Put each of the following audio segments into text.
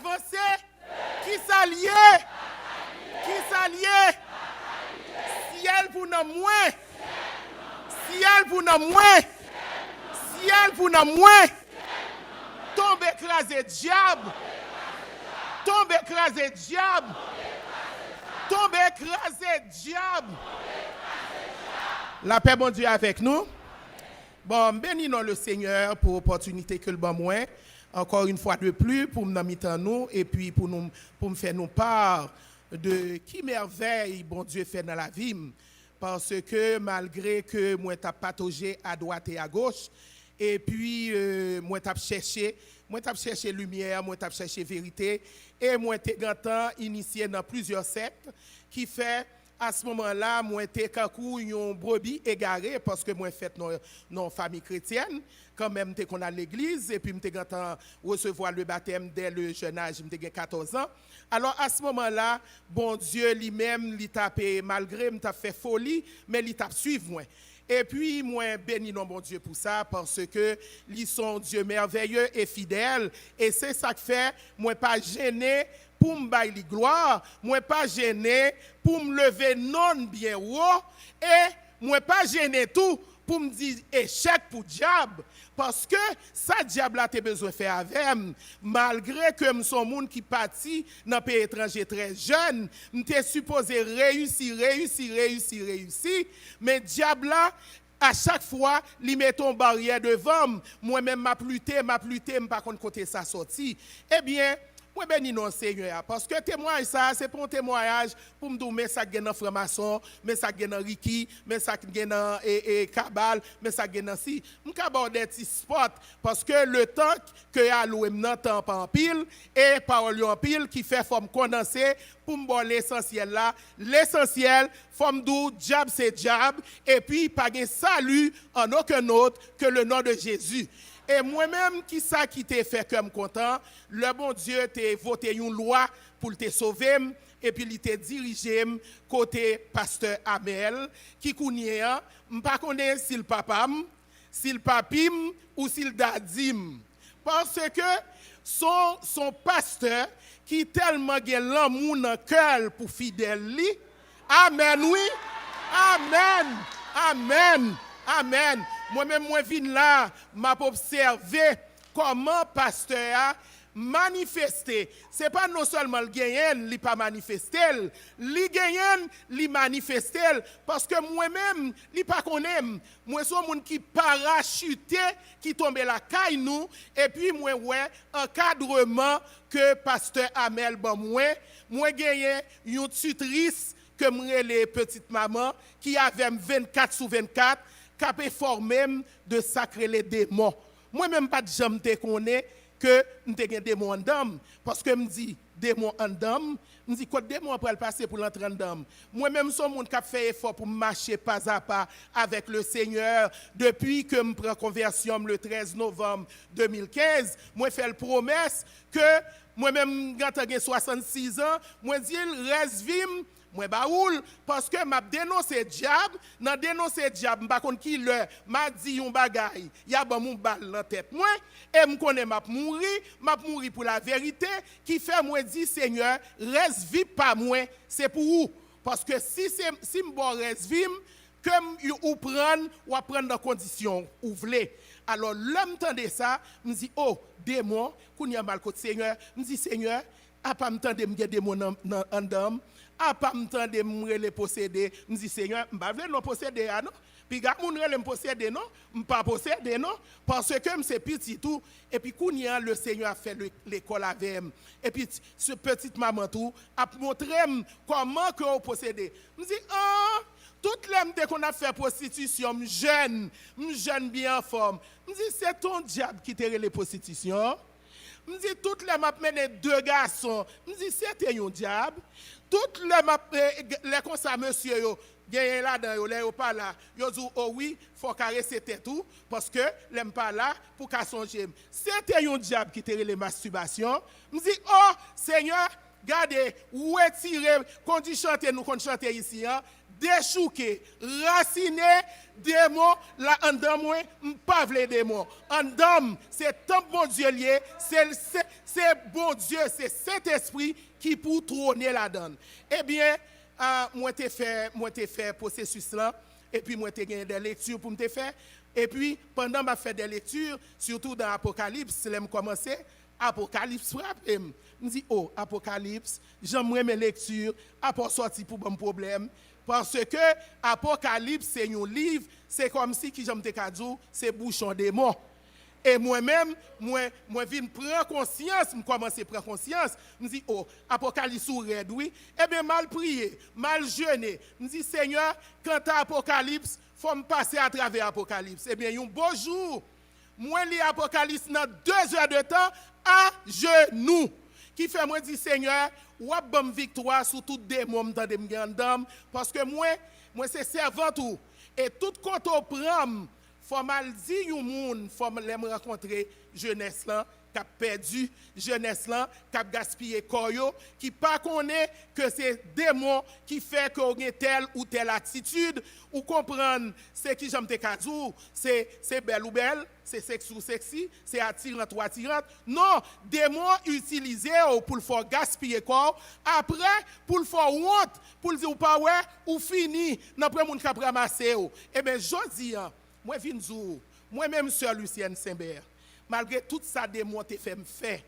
Avancez. Qui s'allie? Qui s'allie? Ciel pour nous moins. Ciel pour nous moins. Ciel pour nous moins. Tombe écrasé diable. Tombe écrasé diable. Tombe écrasé diable. La paix, bon Dieu, avec nous. Bon, bénissons le Seigneur pour l'opportunité que le bon moins. Encore une fois de plus, pour nous mettre nous et puis pour me faire nous part de qui merveille, bon Dieu, fait dans la vie. Parce que malgré que moi, t'ai pataugé à droite et à gauche, et puis moi, t'ai cherché lumière, moi, t'ai cherché vérité, et moi, t'ai initié dans plusieurs sectes qui fait. À ce moment-là, moi, j'étais comme une brebis égarée parce que moi, fait non famille chrétienne. Quand même, j'étais à l'église et puis j'étais recevoir le baptême dès le jeune âge, j'étais 14 ans. Alors, à ce moment-là, bon Dieu lui-même, il t'a malgré m'a fait folie, mais il t'a suivi moi. Et puis, moi, bénis non bon Dieu pour ça, parce que ils sont Dieu merveilleux et fidèle. Et c'est ça que fait, moi, pas gêné pour me bailler gloire, moi pas gêné pour me lever non bien haut et moi pas gêné tout pour me dire échec pour diable parce que ça diable a besoin de faire avec malgré que je suis un monde qui parti dans pays étranger très jeune, m'était supposé réussir mais diable là à chaque fois, il met une barrière devant moi-même m'a pluté, pas contre côté ça sorti. Eh bien, moi bénis non Seigneur parce que témoignage ça c'est pour un témoignage pour me dire mais ça gagne dans franc-maçon mais ça gagne dans Riki mais ça gagne dans cabal mais ça gagne dans si m'ka aborder petit spot parce que le temps que y a loué m'entend pas en pile et parole en pile qui fait forme condensée pour me voir l'essentiel là l'essentiel forme d'où diable c'est diable et puis pas gain salut en aucun autre que le nom de Jésus. Et moi-même, qui ça qui t'a fait comme content, le bon Dieu t'a voté une loi pour te sauver, et puis il t'a dirigé côté pasteur Amel, qui connaît, je ne connais pas si le papa, si le papim ou si le dadim. Parce que son pasteur, qui tellement a l'amour dans le cœur pour fidèle, amen, oui, amen, amen. Amen. Moi-même, moi, je viens là, m'a observé comment pasteur a manifesté. Ce n'est pas non seulement le gagnant, il pas manifesté, le gagnant, il manifesté. Parce que moi-même, il pas connaît. Moi, je suis un monde qui parachuté, qui tombe la caille nous, et puis moi, ouais, encadrement que pasteur Amel, bon, moi, gagné une tutrice que moi, les petites mamans, qui avait 24/24, capé formé de sacrer les démons. Moi-même, pas de jamais te connais que nous avons des démons en dame. Parce que me dit démons en dame, me dit quoi démons après le passer pour l'entrer en dame. Moi-même, son monde qui a fait effort pour marcher pas à pas avec le Seigneur depuis que je prends conversion le 13 novembre 2015. Moi, fait la promesse que moi-même, quand j'ai 66 ans, moi, dis reste vim. Moi baoul parce que m'a dénoncé diable, dans dénoncé diable, par contre qui le m'a dit un bagay, y a bon mon balle dans tête moi et me connais m'a mourir pour la vérité qui fait moi dit Seigneur, reste vivre pas moi, c'est pour vous parce que si me bon reste vivre comme ou prendre dans condition ou voulez. Alors l'homme tendait ça, me dit oh démon, qu'on y a mal côté Seigneur, me dit Seigneur, a pas me tendre me démon en dame. A pas m'tendre me les posséder me dit Seigneur m'pa vle non posséder non puis gars moun relè me posséder non m'pa posséder non parce que me c'est petit tout et puis kounya le Seigneur a fait l'école avec et puis ce petite maman tout a montré comment que on posséder me dit toute l'homme qu'on a fait prostitution jeune bien en forme me dit c'est ton diable qui t'a les prostitution me dit toutes les m'a mené deux garçons me dit c'était un diable toutes les comme ça monsieur yo gagné là dans yo pas là yo dit oh oui faut caresser tête tout parce que l'aime pas là pour qu'à songer c'était un diable qui t'a les masturbation me dit oh Seigneur regardez où est tiré qu'on dit chanter nous qu'on chanter ici hein déchouqué, raciné, démon, là, en dedans, moi, pas vle démon. En dedans, c'est tant bon Dieu lié, c'est bon Dieu, c'est cet esprit qui pour trôner la donne. Eh bien, moi, t'ai fait processus là, et puis moi, t'ai gagné des lectures pour me faire. Et puis, pendant que je fais des lectures, surtout dans l'Apocalypse, c'est là que je commencé, Apocalypse frappe. Je me dis, oh, Apocalypse, j'aimerais mes lectures, après sortir pour bon problème. Parce que Apocalypse, c'est un livre, c'est comme si, qui j'aime te dire, c'est bouchon des mots. Et moi-même, moi viens prendre conscience, je commence à prendre conscience. Je me dis, oh, Apocalypse ou red, oui. Eh bien, mal prié, mal jeûné. Je me dis, Seigneur, quand tu as Apocalypse, il faut me passer à travers Apocalypse. Eh bien, un beau jour, moi, lis Apocalypse dans 2 heures de temps, à genoux. Qui fait moi dire, Seigneur, ou a bonne victoire sur tout démon dans des grandes parce que moi c'est servant tout. Et tout quand on prend, faut mal dire au monde, faut me rencontrer jeunesse là, qui a perdu jeunesse là, qui a gaspillé corps, qui pas connaît que c'est démon qui fait qu'on ait telle ou telle attitude, ou comprendre c'est qui j'aime te kadou, c'est belle ou belle, c'est sexy ou sexy, c'est attirant ou attirante. Non, démon utilisé pour le faire gaspiller corps, après pour le faire honte, pour le dire ou pas ouais, ou fini, n'après moun k'ap ramasser. Eh bien, jodi moi vinn dou, moi-même sœur Lucienne Saint-Bert, malgré tout ça démon te fait me faire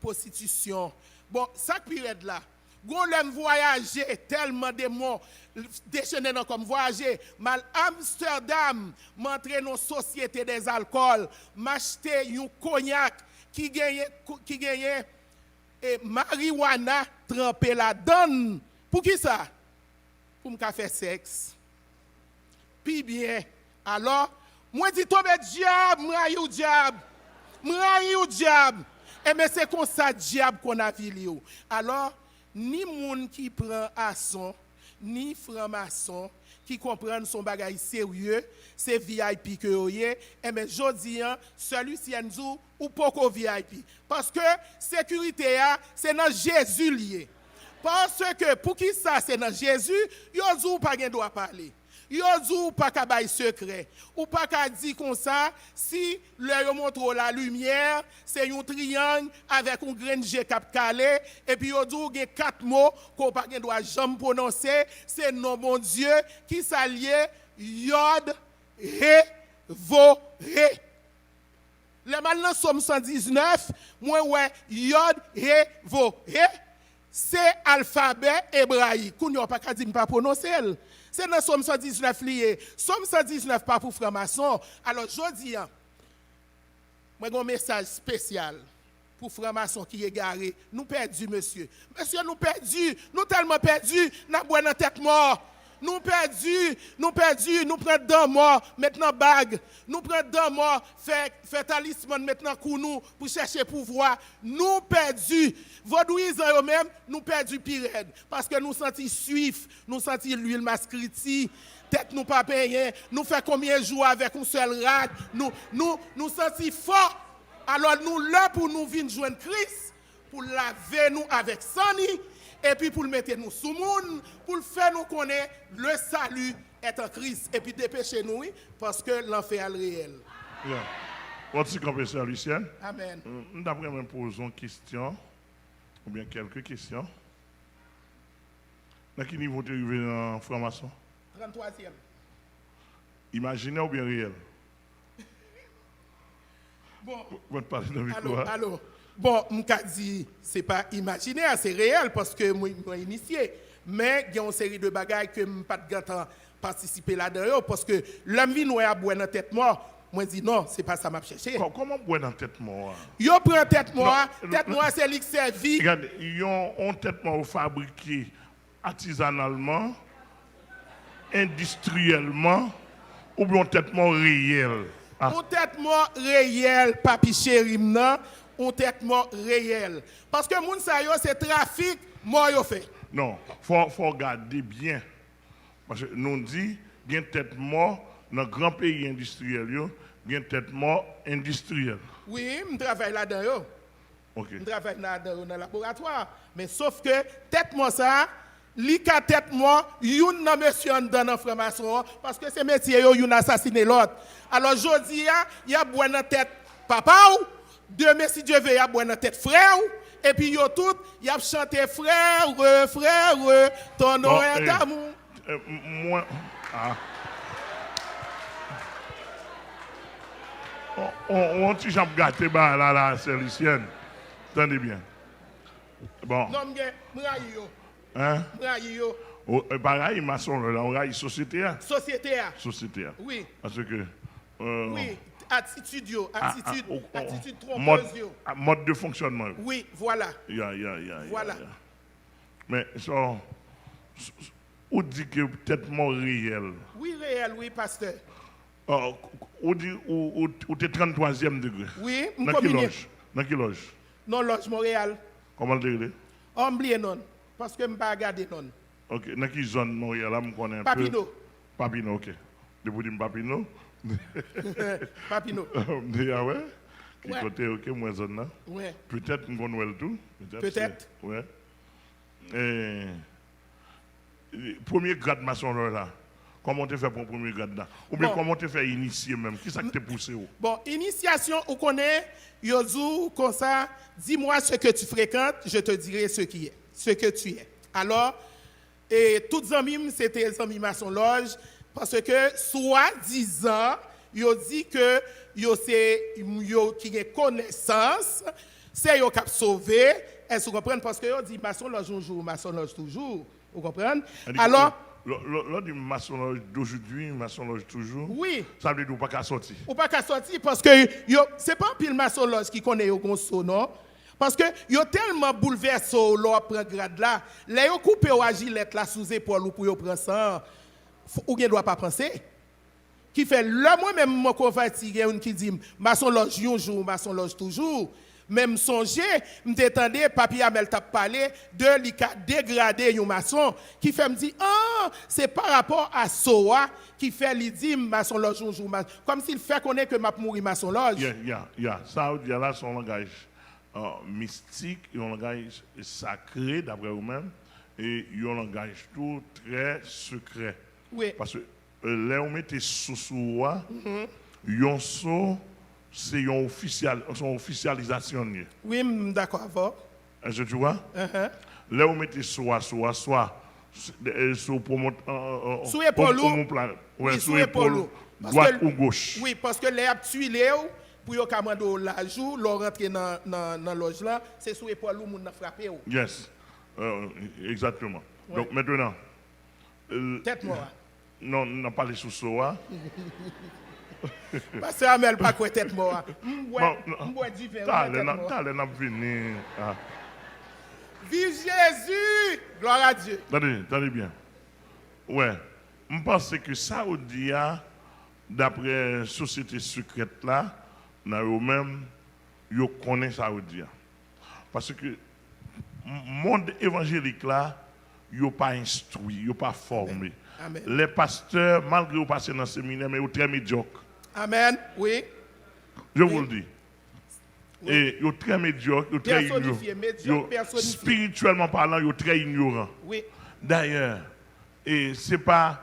prostitution. Bon, ça période là, gon l'aime voyager tellement démon déchaîné dans comme voyager, mal Amsterdam, m'entrer dans société des alcools, m'acheter un cognac qui gagne et marijuana trempé la donne. Pour qui ça? Pour me faire sexe. Puis bien, alors, moi dis tombe diable, m'raille diable. Et mais c'est comme ça diable qu'on a vu. Alors, ni moun qui prend asson, ni franc-maçon qui comprennent son bagage sérieux, c'est VIP que vous avez. Et mais jodi celui-ci nous ou poko VIP parce que sécurité c'est dans Jésus lié. Parce que pour qui ça c'est dans Jésus, yo zou pas gen droit parler. Yo zou pas ka bay secret ou pas ka dire comme ça si le montre la lumière c'est un triangle avec un grain de G cap calé et puis yo dou gen 4 mots qu'on pas gen droit jamais prononcer c'est nom bon Dieu qui s'allie Yod He Vo He. Le maintenant Somme 119 moi ouais Yod He Vo He c'est alphabet hébraïque. Qu'on n'a pas qu'à dire pas prononcer. C'est dans Somme 119 lié. Somme 119 pas pour franc-maçon. Alors je dis moi j'ai un message spécial pour franc-maçon qui est garé. Nous perdus monsieur. Monsieur nous perdus, nous tellement perdus, n'a boit dans tête mort. Nous perdus, nous prenons deux morts, maintenant bague. Nous prenons deux morts, fait talisman maintenant pour nous, pour chercher pouvoir. Nous perdus. Vaudouisants eux-mêmes, nous perdus pire. Parce que nous sentons suif, nous sentons l'huile mascriti, tête nous pas payé, nous fait combien de jours avec un seul rad, nous sentons fort. Alors nous là pour nous venir joindre Christ, pour laver nous avec Sani. Et puis pour le mettre nous sous monde, pour le faire nous connaître le salut est en Christ. Et puis dépêchez nous, parce que l'enfer est réel. Bien. Votre compétition, Lucienne. Amen. D'après me poser une question, ou bien quelques questions. Dans quel niveau tu es arrivé en franc-maçon? 33e. Imaginez ou bien réel? Bon. Vous parlez de micro. Allô. Bon, m'ka dit c'est pas imaginaire, c'est réel parce que moi initié. Mais il y a une série de bagages que je pas de participer là-dedans parce que l'homme vient nous a boire dans tête mort. Moi dis non, c'est pas ça m'a cherché. Comment boire dans tête mort? Yo prend tête mort c'est lui qui servi. Regardez, ils ont tête mort fabriquée artisanalement, industriellement ou bien tête mort réelle. Un tête mort réel, papi chéri non. Un traitement réel. Parce que moun sa yo c'est trafic, moi yo fait. Non, faut regarder bien. Parce que nous dit, il y a un traitement dans grand pays industriel, il y a un traitement industriel. Oui, je travaille là-dedans. OK. Je travaille là-dedans dans le laboratoire. Mais sauf que traitement ça, li ka tête moi, youn nan monsieur en dans franc-maçon parce que c'est métier yo youn assassiné l'autre. Alors jodi il y a boire dans tête papa ou, demain si Dieu veut y a boire dans tête frère ou, et puis yo tout y a chanté frère, ton nom est amour. Moi on ti jambe gâté ba la Célicienne. Attendez bien. Bon. Non m'rayi yo. Hein? M'rayi yo. Pareil, maçon, là, on raille société. Société a. Société. Oui. Parce que. Oui, attitude yo, attitude mode, trompeuse yo. mode de fonctionnement. Oui, voilà. Voilà. Mais ça, on dit que peut-être moins réel. Oui, réel, oui, pasteur. On dit ou t'es 33e degré. Oui, Dans quelle loge? Dans quelle loge? Non, loge Montréal. Comment le dire? Oublié non, parce que je ne pas regarder non. Ok, dans quelle zone Montréal, là, je connais un Papineau. peu. Papineau, ok. Depuis dire Papineau. Papineau. Ah ouais? Qui Ouais. côté, ok, moi, zone là? Ouais. Peut-être qu'on connaît le tout. Peut-être. Ouais. Premier grade maçon là. Comment tu fais pour le premier grade là? Ou bien Bon. comment tu fais initier même? Qui ça que t'es poussé? Bon, initiation, on connaît, Yozou, comme ça, dis-moi ce que tu fréquentes, je te dirai ce que tu es. Alors, et toutes amis, c'était les amis maçon loge, parce que, soi-disant, yo dit que yo c'est yo qui a connaissance, c'est yo qui a sauvé, est-ce que vous comprenez? Parce que yo dit maçon loge un jour, maçon loge toujours, vous comprenez? Alors, lors du maçon loge d'aujourd'hui, maçon loge toujours, oui. ça veut dire qu'on pas qu'à sortir. Ou pas qu'à sortir parce que c'est pas un pile maçon loge qui connaît yo gonso non parce que yo tellement bouleversé leur prend grade là les yo coupé ou agilette là sous épaule ou pour yo prendre ça ou bien doit pas penser qui fait le moi même mon converti un qui dit maçon loge un jour maçon loge toujours même songer m'entendait papier Amel t'a parlé de li ka dégrader un maçon qui fait me dire ah c'est par rapport à Soa qui fait li dit maçon loge un jour comme s'il fait connaître que m'a mourir maçon loge. Ça veut dire là son langage mystique et un langage sacré d'après vous-même et un langage tout très secret. Oui. Parce que là on mettait sous soi yon so c'est une officialisation. Oui, d'accord avec. Est-ce que tu vois? Là, on mettait soit, sur promote. Sous épaule. Oui, sous épaule. Droite ou gauche. Oui, parce que les tuilé pour yo commander la jour, leur rentrer dans loge là, c'est sous épaule où moun frappé. Yes. Exactement. Ouais. Donc maintenant. Tête moi. Non, on n'a pas les sous soa. Parce que Amel pas quoi tête moi. M'bois différent. T'allez n'a venir. Vive Jésus! Gloire à Dieu. Attendez bien. Ouais. Je pense que Saoudi, d'après la société secrète là, eux-mêmes, ils connaissent Saoudi. Parce que le monde évangélique là, ils ne sont pas instruits, ils ne sont pas formés. Amen. Les pasteurs, malgré qu'ils passent dans le séminaire, mais ils sont très médiocres. Amen. Oui. Je vous le dis. Oui. Et ils sont très médiocres, ils sont très ignorants. Spirituellement parlant, ils sont très ignorants. Oui. D'ailleurs, ce n'est pas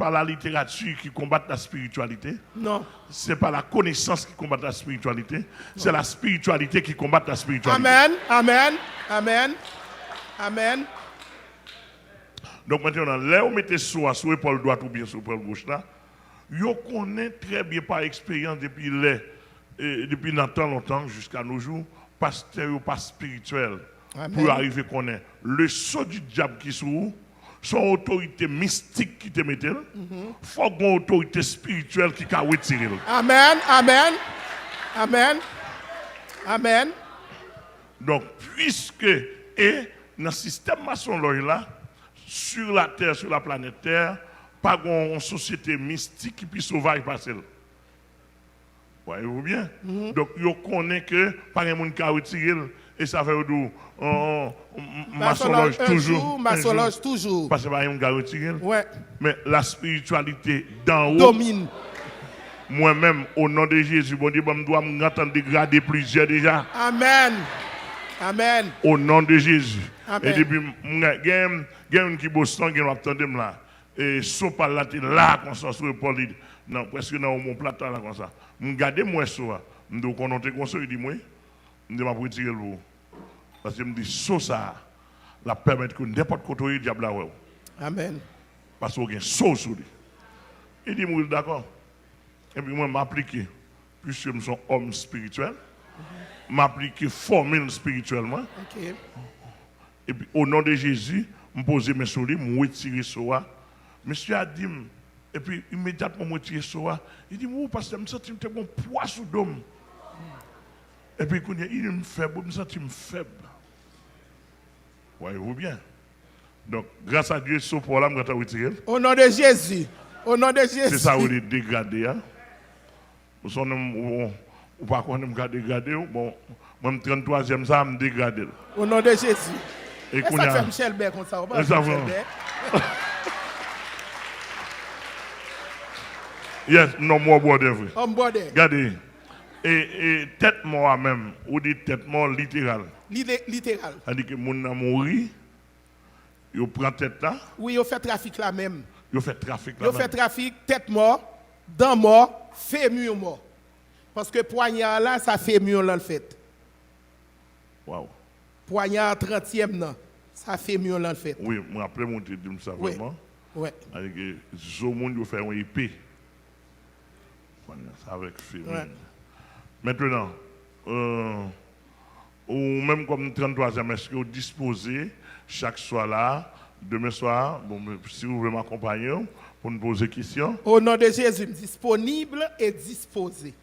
la littérature qui combat la spiritualité. Non. Ce n'est pas la connaissance qui combat la spiritualité. C'est la spiritualité qui combat la spiritualité. Amen. Amen. Amen. Amen. Donc maintenant, là où vous mettez sur l'épaule droite ou bien sur l'épaule gauche là, vous connaissez très bien par expérience depuis longtemps jusqu'à nos jours, pasteur ou pas spirituel. Amen. Pour arriver à connaître le saut du diable qui est sur vous, son autorité mystique qui te met, il faut une autorité spirituelle qui a retiré. Amen. Amen. Amen. Amen. Donc, puisque, et dans le système maçonnerie là, sur la terre, sur la planète Terre, pas une société mystique qui puisse sauvage passer. Voyez-vous bien? Donc, vous connaissez que pas un monde qui a retiré, et ça fait du maçonnage toujours. Maçonnage toujours. Parce que pas un monde qui a retiré. Ouais. Mais la spiritualité d'en haut. Domine. Moi-même, au nom de Jésus, bon Dieu, je dois m'entendre dégrader plusieurs déjà. Amen. Amen. Au nom de Jésus. Amen. Et depuis, il y a un qui bosse, qui m'a attendu là. Et son par là, là, comme ça, sur le pôle, non, presque dans mon plateau là, comme ça. Je regarde moi, ça. Je me dis, on est comme ça, il dit, moi, je me dis, je vais retirer le bout. Parce que je me dis, ça, la permettre que n'importe quoi, le diable là, Amen. parce qu'il y a un saut sur lui. Il dit, moi, d'accord. Et puis, moi, je m'applique, puisque je suis un homme spirituel, m'applique formule spirituellement. OK. Et puis, au nom de Jésus, je me pose mes souliers, je me retire ça. Monsieur a dit, et puis immédiatement, je me retire ça. Il dit, moi, parce que je me sens un bon poids sous l'homme. Et puis, il me faible, je me sens faible. Voyez-vous bien. Donc, grâce à Dieu, ce poids-là, je me retire. Au nom de Jésus. Au nom de Jésus. C'est ça, vous les dégradez. Hein? Vous ne pas qu'on me dégrader. Bon, moi, 33e, ça, me dégrader. Au nom de Jésus. Et ça fait Michel Bert comme ça. Yes, non, moi, bois d'œuvre. Regardez. Et tête mort même, ou dit tête mort littérale. Littéral. C'est-à-dire que mon a mouru, il prend tête là. Oui, il fait trafic là même. Il fait trafic là. Il fait trafic, tête mort, dent mort, fémur mort. Parce que poignard là, ça fémur là le fait. Wow. Poignard 30e là, ça fémur là le fait. Oui, je me rappelle mon dit ça vraiment. Oui. Avec zo monde il fait une épée. Avec fémur. Ouais. Maintenant, ou même comme 33e, est-ce que vous disposez chaque soir là, demain soir, bon, si vous voulez m'accompagner pour nous poser des questions? Au nom de Jésus, disponible et disposé.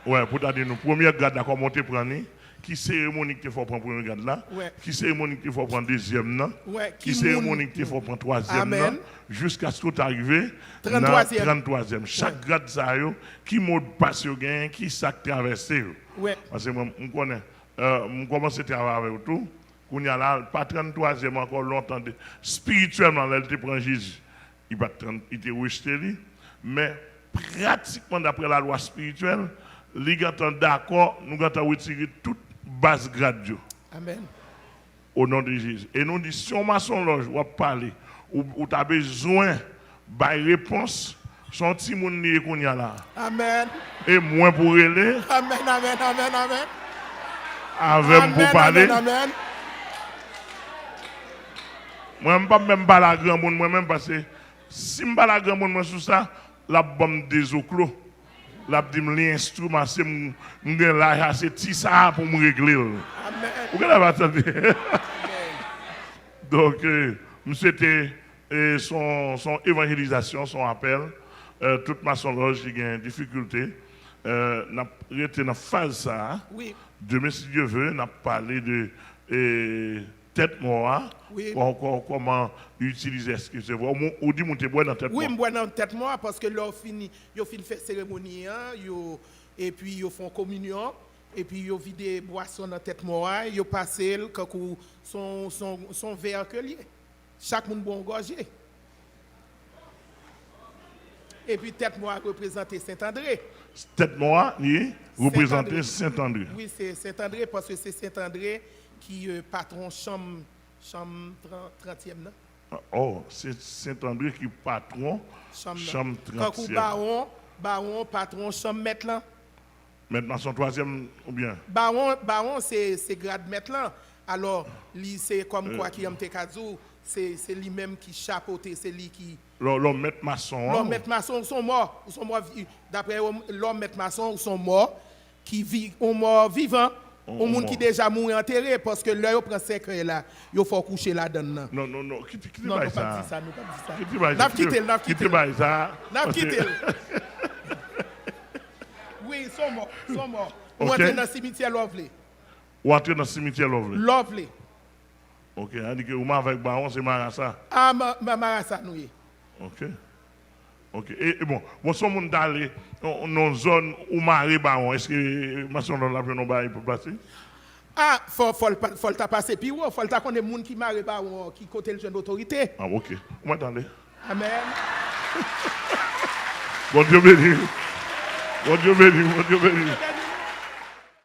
Oui, pour dire nous, première garde là, comment tu prends, qui cérémonie que tu faut prendre première garde là, qui cérémonie que tu faut prendre deuxième là, qui cérémonie que tu faut prendre troisième là, jusqu'à ce que tu arrives 33e. Chaque garde ça, qui mot passe au gain, qui sac traversé. Parce que moi, je connais, je commence à travailler avec tout. Qu'on y a là, pas 33e encore longtemps, spirituellement, là, il prend Jésus. Il était rejeté, mais pratiquement d'après la loi spirituelle, les gens sont d'accord, nous avons retiré toute base grade. Amen. Au nom de Jésus. Et nous disons, si on m'a son loge, on va parler, ou tu as besoin de réponse, son petit monde qu'on y a là. Amen. Et moins pour aller. Amen, amen, amen, amen. Avec pour parler. Amen. Moi, je ne peux même pas la grand monde, moi-même, parce que si je ne pas la grand monde sur ça, la bombe des eaux clos. La dit l'instrument, c'est là, c'est petit ça pour me régler. Amen. Vous avez entendu? Donc, c'était son évangélisation, son appel. Toute ma songe, il y a une difficulté. N'a été dans phase ça. Oui. Demain, si Dieu veut, n'a parlé de tête mort. Oui. Comment utiliser ce que c'est. Ou dit monter bois dans tête mort. Oui, moi dans tête mort parce que là fini faire cérémonie et puis ils font communion et puis ils vident boisson dans tête mort, ils passent son verre que lié. Chaque monde bon gorgé. Et puis tête mort représente Saint-André. Tête mort, représente Saint-André. Oui, c'est Saint-André parce que c'est Saint-André qui patron chambre 30e. Oh, c'est Saint-André qui patron chambre 30e. Quand baron, patron chambre maître là. Maintenant, son troisième ou bien? Baron c'est grade maître là. Alors, c'est comme quoi qui aime Tekazou, c'est lui-même qui chapeaute, c'est lui qui... L'homme maître maçon. L'homme maître maçon sont morts. D'après l'homme maître maçon, sont morts, qui vivent, morts vivants. Au monde qui déjà mouru enterré parce que là, il prend secret là, il faut coucher là-dedans. Non. Qui non, pas ça? ça? Nous pas dit ça. Qui te ça? Oui, ils sont morts. Ou entrer dans le cimetière Lovely. Ou entrer dans le cimetière Lovely. Lovely. Ok, on dit que vous avec Baron, c'est Marassa. Ah, Marassa, oui. Ok. Et bon, si on est allé dans une zone où Marie Baron, est-ce que Masson dans l'avion il peut passer? Ah, faut passer puis il faut qu'on ait des gens qui Marie Baron qui côté le jeune d'autorité. Ah, ok. Vous m'entendez? Amen. Bon Dieu béni.